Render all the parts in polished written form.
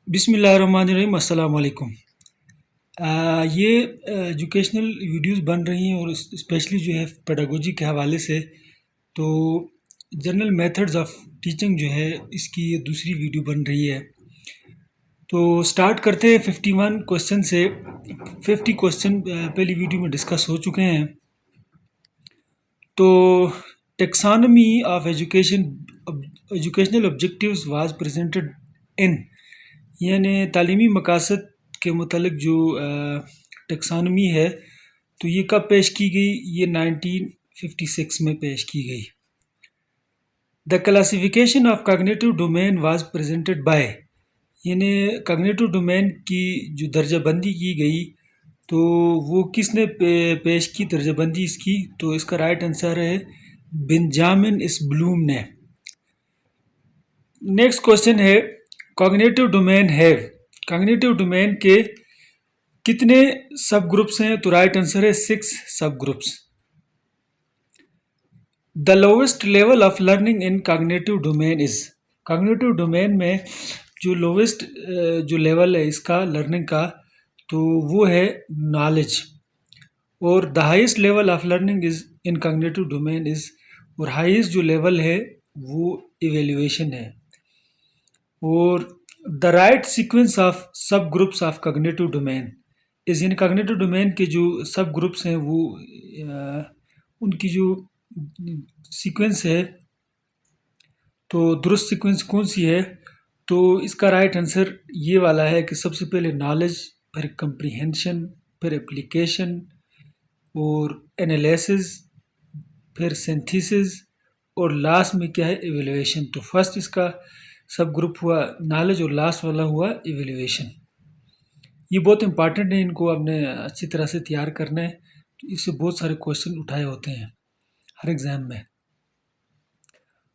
बिस्मिल्लाहिर्रहमानिर्रहीम अस्सलाम वालेकुम। ये एजुकेशनल वीडियोस बन रही हैं और स्पेशली जो है पेडागोजी के हवाले से। तो जनरल मेथड्स ऑफ टीचिंग जो है इसकी ये दूसरी वीडियो बन रही है। तो स्टार्ट करते हैं 51 क्वेश्चन से। 50 क्वेश्चन पहली वीडियो में डिस्कस हो चुके हैं। तो taxonomy of educational objectives was presented in, यानी तालीमी मकासद के मुतालिक जो टेक्सोनॉमी है तो ये कब पेश की गई? ये 1956 में पेश की गई। The classification of cognitive domain was presented by, यानी कॉग्निटिव डोमेन की जो दर्जाबंदी की गई तो वो किसने पेश की दर्जाबंदी इसकी? तो इसका राइट आंसर है बेंजामिन इस ब्लूम ने। नेक्स्ट क्वेश्चन है कॉग्निटिव डोमेन है, कॉग्निटिव डोमेन के कितने सब ग्रुप्स हैं? तो राइट आंसर है 6 सब groups. The lowest level of learning in cognitive domain is, cognitive domain में जो लोवेस्ट जो लेवल है इसका लर्निंग का तो वो है नॉलेज, और the highest level of learning is in cognitive domain is, और हाईएस्ट जो लेवल है वो इवेल्युएशन है। और द राइट सीक्वेंस ऑफ सब ग्रुप्स ऑफ कॉग्निटिव डोमेन इस, इन कॉग्निटिव डोमेन के जो सब ग्रुप्स हैं वो उनकी जो सीक्वेंस है तो दुरुस्त सीक्वेंस कौन सी है? तो इसका राइट आंसर ये वाला है कि सबसे पहले नॉलेज, फिर कंप्रीहेंशन, फिर एप्लीकेशन और एनालिसिस, फिर सिंथेसिस और लास्ट में क्या है? इवेल्युएशन। तो फर्स्ट इसका सब ग्रुप हुआ नॉलेज और लास्ट वाला हुआ इवेल्युएशन। ये बहुत इंपॉर्टेंट है, इनको आपने अच्छी तरह से तैयार करना है। तो इससे बहुत सारे क्वेश्चन उठाए होते हैं हर एग्ज़ाम में।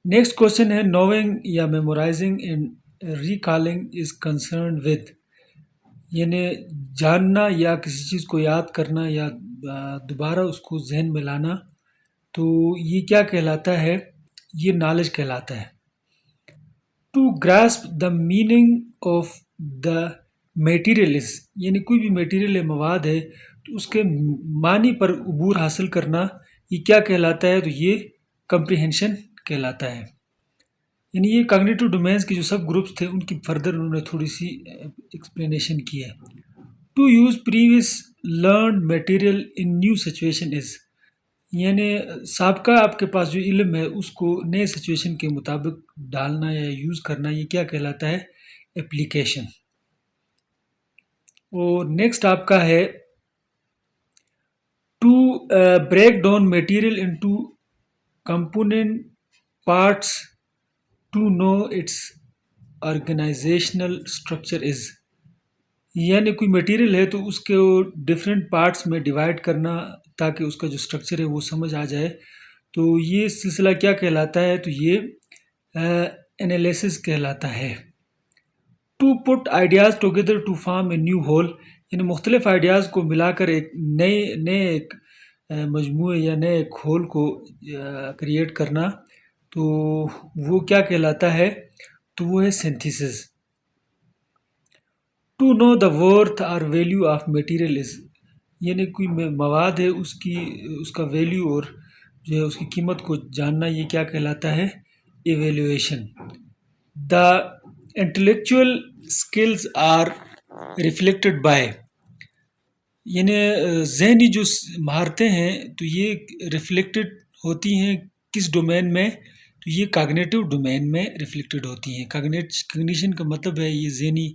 नेक्स्ट क्वेश्चन है नोइंग या memorising and recalling is concern with, यानी जानना या किसी चीज़ को याद करना या दोबारा उसको जहन में लाना, तो ये क्या कहलाता है? ये नॉलेज कहलाता है। To grasp the meaning of the material is, यानी कोई भी मटेरियल है, मवाद है, तो उसके मानी पर उबूर हासिल करना, ये क्या कहलाता है? तो ये कंप्रीहेंशन कहलाता है। यानी ये कॉग्निटिव डोमेन्स के जो सब ग्रुप्स थे उनकी फर्दर उन्होंने थोड़ी सी एक्सप्लेनेशन की है। To use previous learn material in new situation is, यानी साबका आपके पास जो इल्म है उसको नए सिचुएशन के मुताबिक डालना या यूज़ करना, ये क्या कहलाता है? एप्लीकेशन। और नेक्स्ट आपका है to break down material into component parts to know its organisational structure is, यानी कोई मटेरियल है तो उसके डिफरेंट पार्ट्स में डिवाइड करना ताकि उसका जो स्ट्रक्चर है वो समझ आ जाए। तो ये सिलसिला क्या कहलाता है? तो ये एनालिसिस कहलाता है। To put ideas together to form a new whole, यानी मुख्तलिफ आइडियाज़ को मिलाकर एक नए नए एक मजमूए या नए एक होल को क्रिएट करना, तो वो क्या कहलाता है? तो वो है synthesis. To know the worth और वैल्यू ऑफ मटेरियल इज, यानी कोई मवाद है उसकी उसका वैल्यू और जो है उसकी कीमत को जानना, ये क्या कहलाता है? Evaluation. The intellectual skills are reflected by, यानी जहनी जो महारतें हैं तो ये रिफ्लेक्टेड होती हैं किस डोमेन में? तो ये कॉग्निटिव डोमेन में रिफ्लेक्टेड होती हैं। कॉग्निशन का मतलब है ये जहनी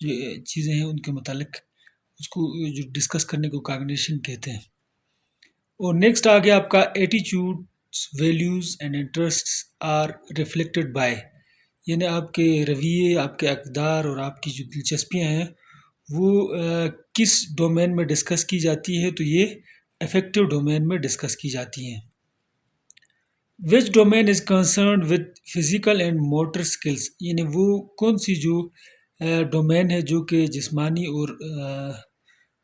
जो चीज़ें हैं उनके मुतालिक उसको जो डिस्कस करने को कॉग्निशन कहते हैं। और नेक्स्ट आ गया आपका attitudes, values and interests are reflected by, यानी आपके रवैये, आपके अक़दार और आपकी जो दिलचस्पियाँ हैं वो किस डोमेन में डिस्कस की जाती है? तो ये अफेक्टिव डोमेन में डिस्कस की जाती हैं। Which domain is concern with physical and motor skills, यानी वो कौन सी जो डोमेन है जो कि जिस्मानी और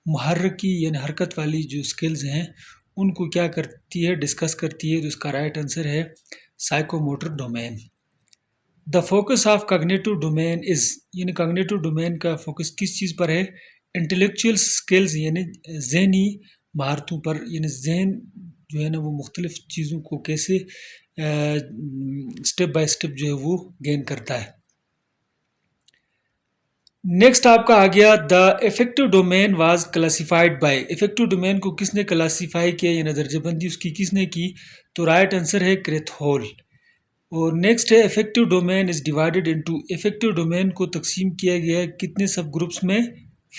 मुहर्रकी यानी हरकत वाली जो स्किल्स हैं उनको क्या करती है? डिस्कस करती है। तो इसका राइट आंसर है psychomotor domain. The focus of cognitive domain is, यानी कॉग्निटिव डोमेन का फोकस किस चीज़ पर है? इंटेलेक्चुअल स्किल्स यानी ज़हनी महारतों पर, यानी जहन जो है ना वो मुख्तलिफ चीज़ों को कैसे स्टेप बाय स्टेप जो है वो गेन करता है। नेक्स्ट आपका आ गया the effective domain was classified by. Effective domain को किसने क्लासीफाई किया, यानी दर्जाबंदी उसकी किसने की? तो राइट आंसर है क्रेथहोल। और नेक्स्ट है effective domain is divided into. Effective domain को तकसीम किया गया है कितने सब ग्रुप्स में?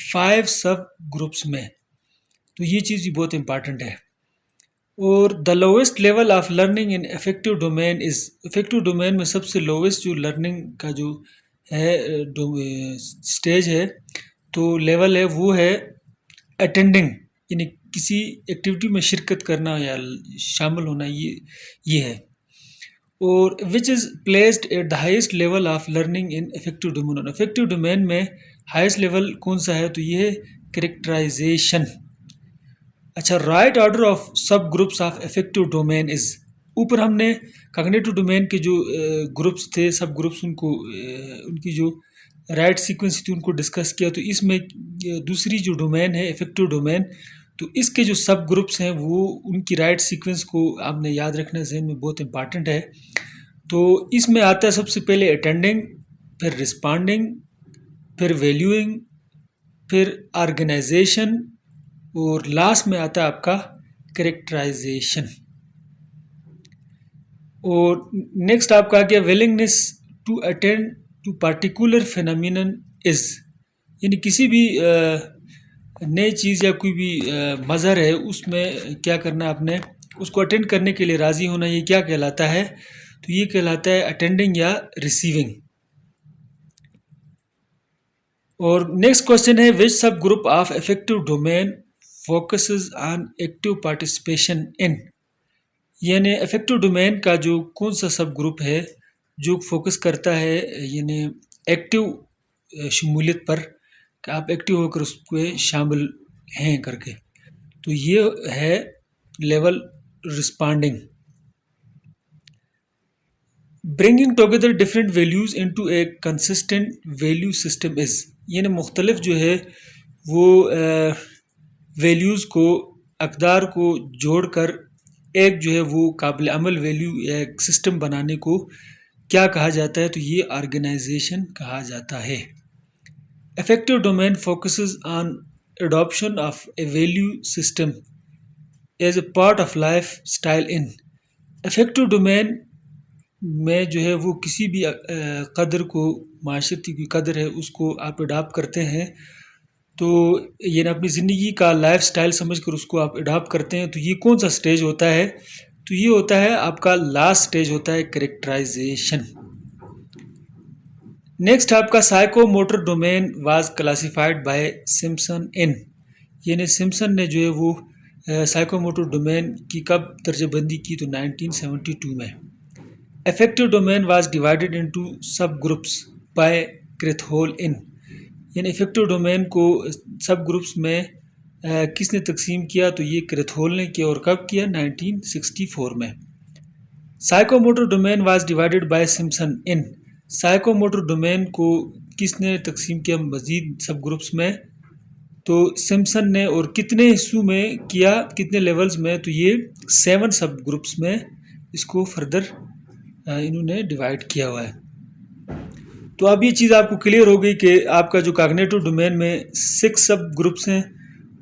5 सब ग्रुप्स में। तो ये चीज़ भी बहुत इंपॉर्टेंट है। और the lowest level of learning in effective domain is. Effective domain में सबसे लोवेस्ट जो लर्निंग का जो है स्टेज है, तो लेवल है, वो है अटेंडिंग, यानी किसी एक्टिविटी में शिरकत करना या शामिल होना, ये है। और which is placed at the highest level of learning in effective domain. Effective domain में हाइस्ट लेवल कौन सा है? तो ये है कैरेक्टराइजेशन। अच्छा, राइट ऑर्डर ऑफ सब groups of effective domain is. ऊपर हमने कॉग्निटिव डोमेन के जो ग्रुप्स थे, सब ग्रुप्स, उनको उनकी जो राइट सीक्वेंस थी उनको डिस्कस किया। तो इसमें दूसरी जो डोमेन है इफेक्टिव डोमेन, तो इसके जो सब ग्रुप्स हैं वो उनकी राइट सीक्वेंस को आपने याद रखना, जहन में बहुत इंपॉर्टेंट है। तो इसमें आता है सबसे पहले अटेंडिंग, फिर रिस्पॉन्डिंग, फिर वैल्यूइंग, फिर ऑर्गेनाइजेशन, और लास्ट में आता है आपका कैरेक्टराइजेशन। और नेक्स्ट आपका आ गया willingness to attend to particular phenomenon is, यानी किसी भी नई चीज़ या कोई भी मज़हर है उसमें क्या करना है आपने, उसको अटेंड करने के लिए राज़ी होना, ये क्या कहलाता है? तो ये कहलाता है अटेंडिंग या रिसीविंग। और नेक्स्ट क्वेश्चन है विच सब group of effective domain focuses on active participation in, यानी इफेक्टिव डोमेन का जो कौन सा सब ग्रुप है जो फोकस करता है यानी एक्टिव शमूलियत पर, कि आप एक्टिव होकर उसको शामिल हैं करके। तो ये है level responding. Bringing together different values into A consistent value system is, यानी मुख्तलिफ जो है वो वैल्यूज़ को, अक़दार को जोड़कर एक जो है वो काबिल अमल वैल्यू या एक सिस्टम बनाने को क्या कहा जाता है? तो ये ऑर्गेनाइजेशन कहा जाता है। Effective domain focuses on adoption of a value system as a part of life style in. Effective domain में जो है वो किसी भी कदर को, माशरती की कदर है, उसको आप अडॉप्ट करते हैं, तो ये ना अपनी ज़िंदगी का लाइफ स्टाइल समझ कर उसको आप अडॉप्ट करते हैं। तो ये कौन सा स्टेज होता है? तो ये होता है आपका लास्ट स्टेज होता है कैरेक्टराइजेशन। नेक्स्ट आपका psychomotor domain was classified by Simpson in, यानी सिम्पसन ने जो है वो साइकोमोटर डोमेन की कब दर्जाबंदी की? तो 1972 में। Affective domain was divided into subgroups by Krathwohl in, यानी इफेक्टिव डोमेन को सब ग्रुप्स में किसने तकसीम किया? तो ये क्रेथहोल ने किया। और कब किया? 1964 में। Psychomotor domain was divided by Simpson in, psychomotor domain को किसने तकसीम किया मज़ीद सब ग्रुप्स में? तो सिम्पसन ने। और कितने हिस्सों में किया, कितने लेवल्स में? तो ये 7 सब ग्रुप्स में इसको फर्दर इन्होंने डिवाइड किया हुआ है। तो अब ये चीज़ आपको क्लियर हो गई कि आपका जो कॉग्निटिव डोमेन में 6 सब ग्रुप्स हैं,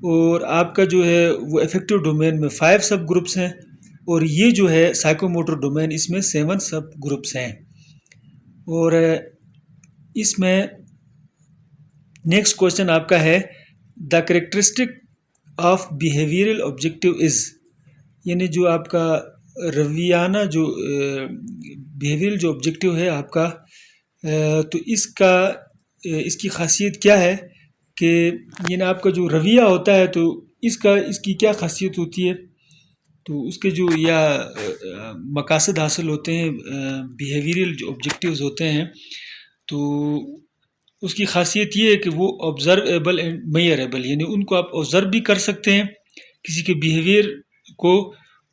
और आपका जो है वो इफेक्टिव डोमेन में 5 सब ग्रुप्स हैं, और ये जो है साइकोमोटर डोमेन इसमें 7 सब ग्रुप्स हैं। और इसमें नेक्स्ट क्वेश्चन आपका है the characteristic of behavioural objective is, यानी जो आपका रवियाना जो बिहेवियरल जो ऑब्जेक्टिव है आपका, तो इसकी खासियत क्या है कि ये ना आपका जो रवैया होता है तो इसकी क्या खासियत होती है? तो उसके जो या मकासद हासिल होते हैं, बिहेवियरल जो ऑब्जेक्टिव्स होते हैं, तो उसकी खासियत ये है कि वो ऑब्जर्वेबल एंड मेजरेबल, यानी उनको आप ऑब्जर्व भी कर सकते हैं किसी के बिहेवियर को,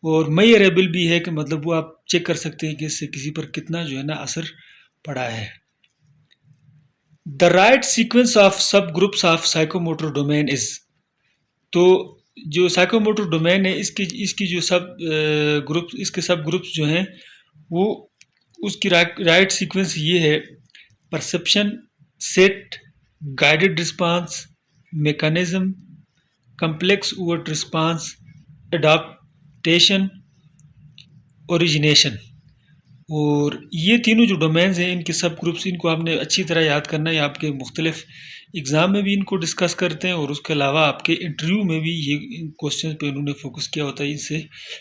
और मेजरेबल भी है कि मतलब वो आप चेक कर सकते हैं कि इससे किसी पर कितना जो है ना असर पढ़ा है। द राइट सीक्वेंस ऑफ सब groups of psychomotor domain is. तो जो साइकोमोटर डोमेन है इसकी इसकी जो सब ग्रुप इसके सब ग्रुप्स जो हैं वो उसकी राइट सीक्वेंस ये है: perception, set, guided response, mechanism, complex overt response, adaptation, origination. और ये तीनों जो डोमेन्स हैं इनके सब ग्रुप्स, इनको आपने अच्छी तरह याद करना है। आपके मुख्तलिफ एग्ज़ाम में भी इनको डिस्कस करते हैं और उसके अलावा आपके इंटरव्यू में भी ये क्वेश्चन पे उन्होंने फोकस किया होता है, इससे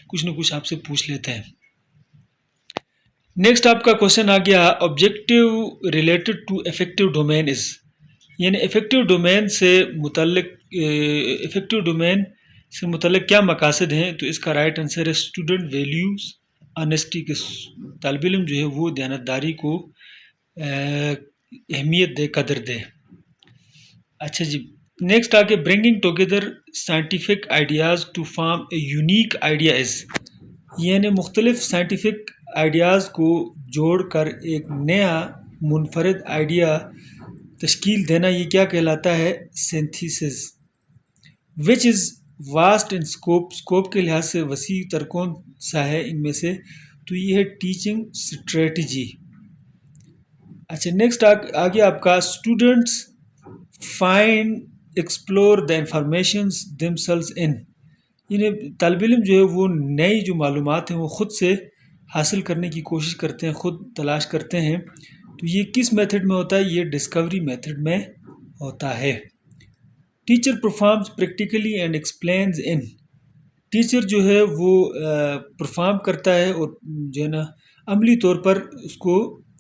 कुछ ना कुछ आपसे पूछ लेते हैं। नेक्स्ट आपका क्वेश्चन आ गया, objective related to effective domain is. यानी इफेक्टिव डोमेन से मुतल्लिक क्या मकासद हैं। तो इसका राइट आंसर है स्टूडेंट वैल्यूज़ ऑनेस्टी के तालिब इल्म जो है वो दयानतदारी को अहमियत दे, कदर दे। अच्छा जी, नेक्स्ट आके bringing together scientific ideas to form a unique idea is. यानी मुख्तलिफ साइंटिफिक आइडियाज़ को जोड़ कर एक नया मुनफरद आइडिया तश्कील देना, ये क्या कहलाता है? Synthesis. Which is vast in scope के लिहाज से वसी तर कौन सा है इनमें से? तो ये है टीचिंग स्ट्रेटजी। अच्छा, नेक्स्ट आगे आपका students find explore the informations themselves इन। यानी तालिब इल्म जो है वो नई जो मालूमात हैं वो ख़ुद से हासिल करने की कोशिश करते हैं, ख़ुद तलाश करते हैं। तो ये किस मेथड में होता है? ये डिस्कवरी मेथड में होता है। Teacher performs practically and explains in. Teacher जो है वो परफॉर्म करता है और जो है ना अमली तौर पर उसको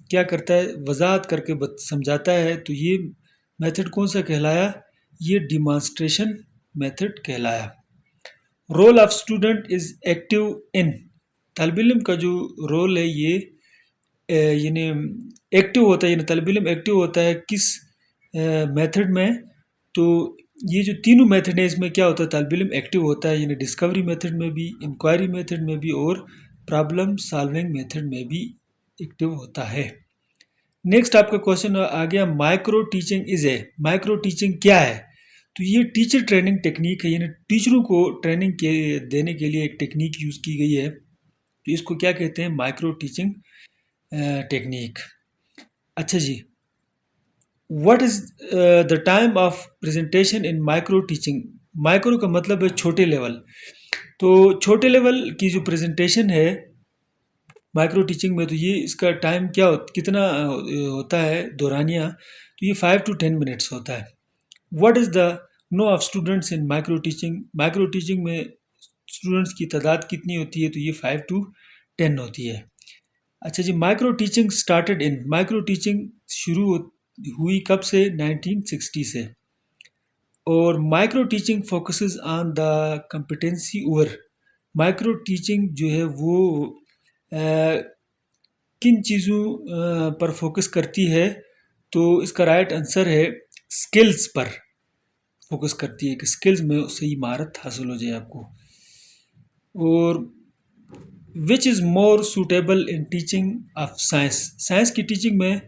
क्या करता है? वजाहत करके समझाता है। तो ये मेथड कौन सा कहलाया? ये डिमॉन्स्ट्रेशन मेथड कहलाया। Role of student is active in. तालिब इल्म का जो रोल है ये यानी एक्टिव होता है, यानी तालिब इल्म एक्टिव होता है किस मेथड में? तो ये जो तीनों मेथड है इसमें क्या होता है? तालिब इल्म एक्टिव होता है, यानी डिस्कवरी मेथड में भी, इंक्वायरी मेथड में भी और प्रॉब्लम सॉल्विंग मेथड में भी एक्टिव होता है। नेक्स्ट आपका क्वेश्चन आ गया, micro teaching is a. Micro teaching क्या है? तो ये टीचर ट्रेनिंग टेक्निक है, यानी टीचरों को ट्रेनिंग देने के लिए एक टेक्निक यूज़ की गई है। तो इसको क्या कहते हैं? Micro teaching technique. अच्छा जी, what is the time of presentation in micro teaching? Micro का मतलब है छोटे लेवल। तो छोटे लेवल की जो प्रेजेंटेशन है माइक्रो टीचिंग में, तो ये इसका टाइम कितना होता है दौरानिया? तो ये 5 to 10 मिनट्स होता है। What is the no of students in micro teaching? Micro teaching में स्टूडेंट्स की तादाद कितनी होती है? तो ये 5 to 10 होती है। अच्छा जी, micro teaching started in. Micro teaching शुरू हुई कब से? 1960 से। और micro teaching focuses on the competency over. Micro teaching जो है वो किन चीज़ों पर फोकस करती है? तो इसका राइट आंसर है स्किल्स पर फोकस करती है, कि स्किल्स में सही महारत हासिल हो जाए आपको। और which is more suitable in teaching of science? Science की टीचिंग में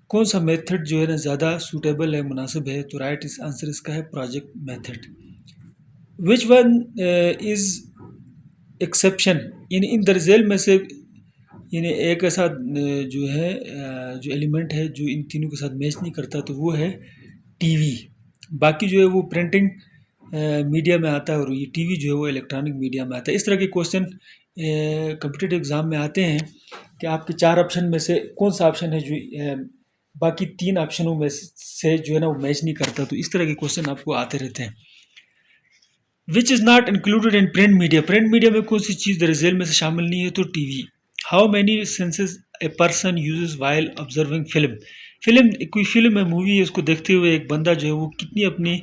कौन सा मेथड जो है ना ज़्यादा सूटेबल है, मुनासिब है? तो राइट आंसर इसका है project method. Which one is exception? यानी इन दरजेल में से यानी एक ऐसा जो है जो एलिमेंट है जो इन तीनों के साथ मैच नहीं करता, तो वो है टीवी। बाकी जो है वो प्रिंटिंग मीडिया में आता है और ये टीवी जो है वो इलेक्ट्रॉनिक मीडिया में आता है। इस तरह के क्वेश्चन कम्पिटिटिव एग्ज़ाम में आते हैं कि आपके 4 ऑप्शन में से कौन सा ऑप्शन है जो बाकी 3 ऑप्शनों में से जो है ना वो मैच नहीं करता। तो इस तरह के क्वेश्चन आपको आते रहते हैं। Which is not included in print media? Print media में कौन सी चीज़ दरअसल में से शामिल नहीं है? तो TV. How many senses a person uses while observing film? कोई फिल्म है, मूवी है, उसको देखते हुए एक बंदा जो है वो कितनी अपनी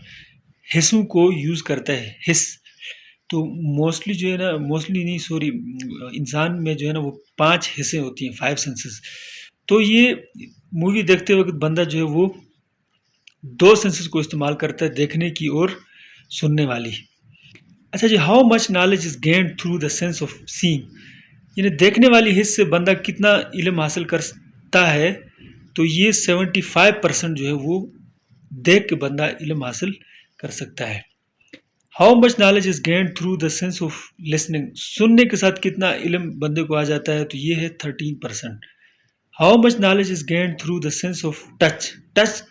हिस्सों को यूज़ करता है? हिस्स। तो मोस्टली जो है ना, मोस्टली नहीं सॉरी, इंसान में जो है ना वो 5 हिस्से होती हैं, 5 सेंसेस। तो ये मूवी देखते वक्त बंदा जो है वो 2 सेंसेस को इस्तेमाल करता है, देखने की और सुनने वाली। अच्छा जी, how much knowledge is gained through the sense of seeing? यानी देखने वाली हिस्स से बंदा कितना इल्म हासिल करता है? तो ये 75% जो है वो देख के बंदा इल्म हासिल कर सकता है। How much knowledge is gained through the sense of listening, सुनने के साथ कितना इल्म बंदे को आ जाता है, तो ये है 13%। How much knowledge is gained through the sense of touch, touch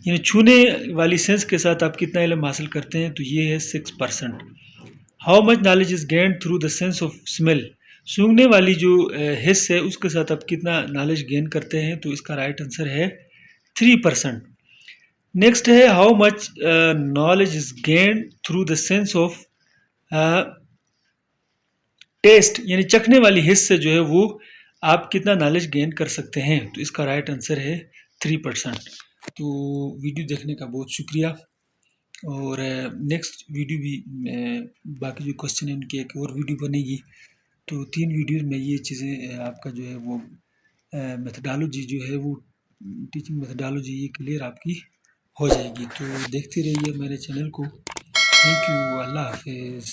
यानी छूने वाली सेंस के साथ आप कितना इल्म हासिल करते हैं, तो ये है 6%। How much knowledge is gained through the sense of smell, सूंघने वाली जो हिस्स है उसके साथ आप कितना नॉलेज गेन करते हैं, तो इसका राइट आंसर है 3%। नेक्स्ट है how much knowledge is gained through the sense of taste, यानी चखने वाली हिस्स से जो है वो आप कितना नॉलेज गेन कर सकते हैं, तो इसका राइट आंसर है 3%। तो वीडियो देखने का बहुत शुक्रिया, और नेक्स्ट वीडियो भी बाकी जो क्वेश्चन है उनकी एक और वीडियो बनेगी। तो 3 वीडियो में ये चीज़ें आपका जो है वो मेथडोलॉजी जो है वो टीचिंग मेथडोलॉजी ये क्लियर आपकी हो जाएगी। तो देखते रहिए मेरे चैनल को। थैंक यू, अल्लाह हाफिज़।